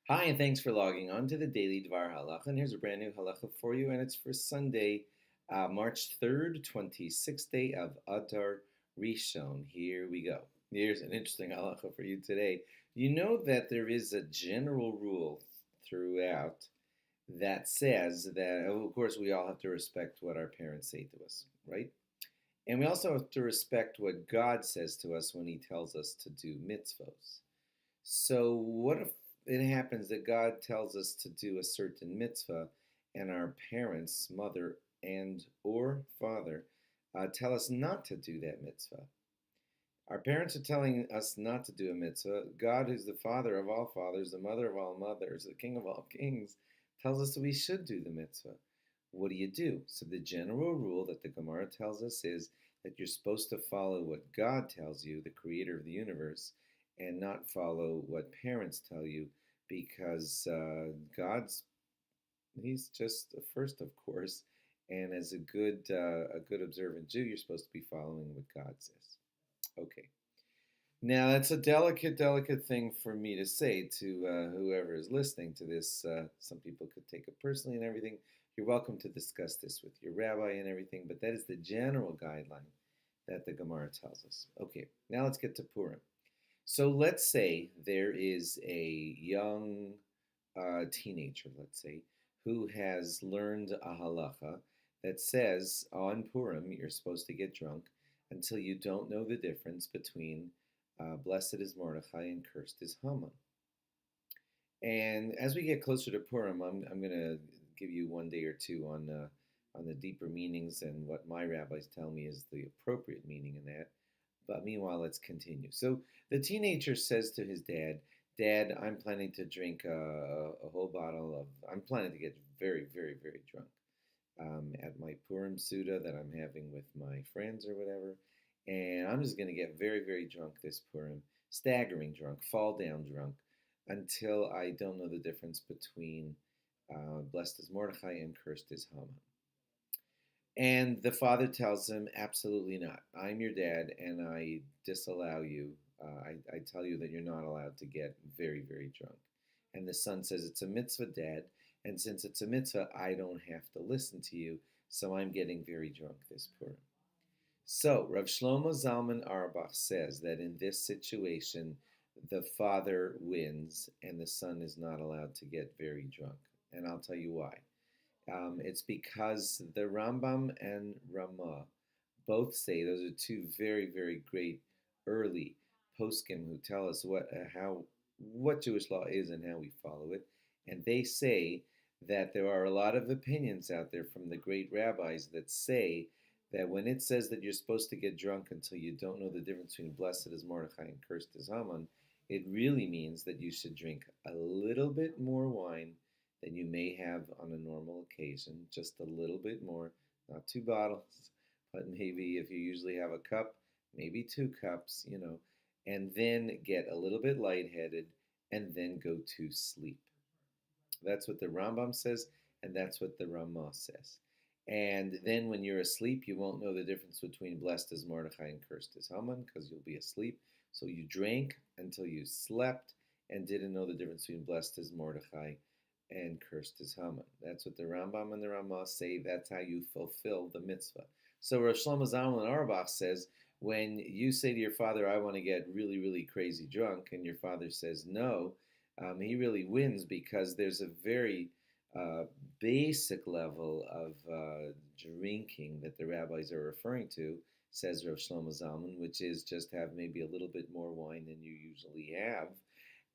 Hi, and thanks for logging on to the Daily DVAR HaLacha. And here's a brand new halacha for you, and it's for Sunday, March 3rd, 26th day of Adar Rishon. Here we go. Here's an interesting halacha for you today. You know that there is a general rule throughout that says that, of course, we all have to respect what our parents say to us, right? And we also have to respect what God says to us when He tells us to do mitzvos. So, what if it happens that God tells us to do a certain mitzvah, and our parents, mother and or father, tell us not to do that mitzvah? Our parents are telling us not to do a mitzvah. God, who's the father of all fathers, the mother of all mothers, the king of all kings, tells us that we should do the mitzvah. What do you do? So, the general rule that the Gemara tells us is that you're supposed to follow what God tells you, the creator of the universe, and not follow what parents tell you, because He's just a first, of course, and as a good observant Jew, you're supposed to be following what God says. Okay. Now, that's a delicate, delicate thing for me to say to whoever is listening to this. Some people could take it personally and everything. You're welcome to discuss this with your rabbi and everything, but that is the general guideline that the Gemara tells us. Okay, now let's get to Purim. So let's say there is a young teenager, let's say, who has learned a halacha that says on Purim you're supposed to get drunk until you don't know the difference between blessed is Mordechai and cursed is Haman. And as we get closer to Purim, I'm going to give you one day or two on the deeper meanings and what my rabbis tell me is the appropriate meaning in that. But meanwhile, let's continue. So the teenager says to his dad, "Dad, I'm planning to drink a whole bottle of. I'm planning to get very, very, very drunk at my Purim Suda that I'm having with my friends or whatever, and I'm just going to get very, very drunk this Purim, staggering drunk, fall down drunk, until I don't know the difference between blessed is Mordechai and cursed is Haman." And the father tells him, "Absolutely not. I'm your dad, and I disallow you. I tell you that you're not allowed to get very, very drunk." And the son says, "It's a mitzvah, Dad. And since it's a mitzvah, I don't have to listen to you. So I'm getting very drunk this Purim." So Rav Shlomo Zalman Auerbach says that in this situation, the father wins, and the son is not allowed to get very drunk. And I'll tell you why. It's because the Rambam and Ramah both say those are two very, very great early poskim who tell us what Jewish law is and how we follow it, and they say that there are a lot of opinions out there from the great rabbis that say that when it says that you're supposed to get drunk until you don't know the difference between blessed is Mordechai and cursed is Haman, it really means that you should drink a little bit more wine than you may have on a normal occasion, just a little bit more, not two bottles, but maybe if you usually have a cup, maybe 2 cups, and then get a little bit lightheaded and then go to sleep. That's what the Rambam says, and that's what the Ramah says. And then when you're asleep, you won't know the difference between blessed is Mordechai and cursed is Haman because you'll be asleep. So you drank until you slept and didn't know the difference between blessed is Mordechai and cursed is Haman. That's what the Rambam and the Ramah say. That's how you fulfill the mitzvah. So Rosh Shlomo Zalman Auerbach says, when you say to your father, "I want to get really, really crazy drunk," and your father says no, he really wins because there's a very basic level of drinking that the rabbis are referring to, says Rav Shlomo Zalman, which is just have maybe a little bit more wine than you usually have,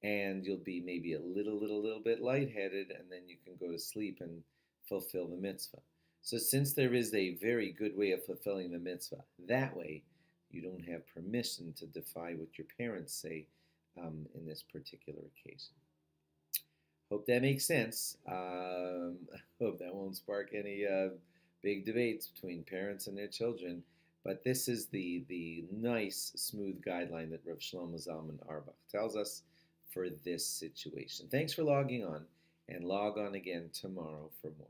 and you'll be maybe a little bit lightheaded, and then you can go to sleep and fulfill the mitzvah. So since there is a very good way of fulfilling the mitzvah, that way you don't have permission to defy what your parents say in this particular occasion. Hope that makes sense. Hope that won't spark any big debates between parents and their children. But this is the nice, smooth guideline that Rav Shlomo Zalman Auerbach tells us for this situation. Thanks for logging on, and log on again tomorrow for more.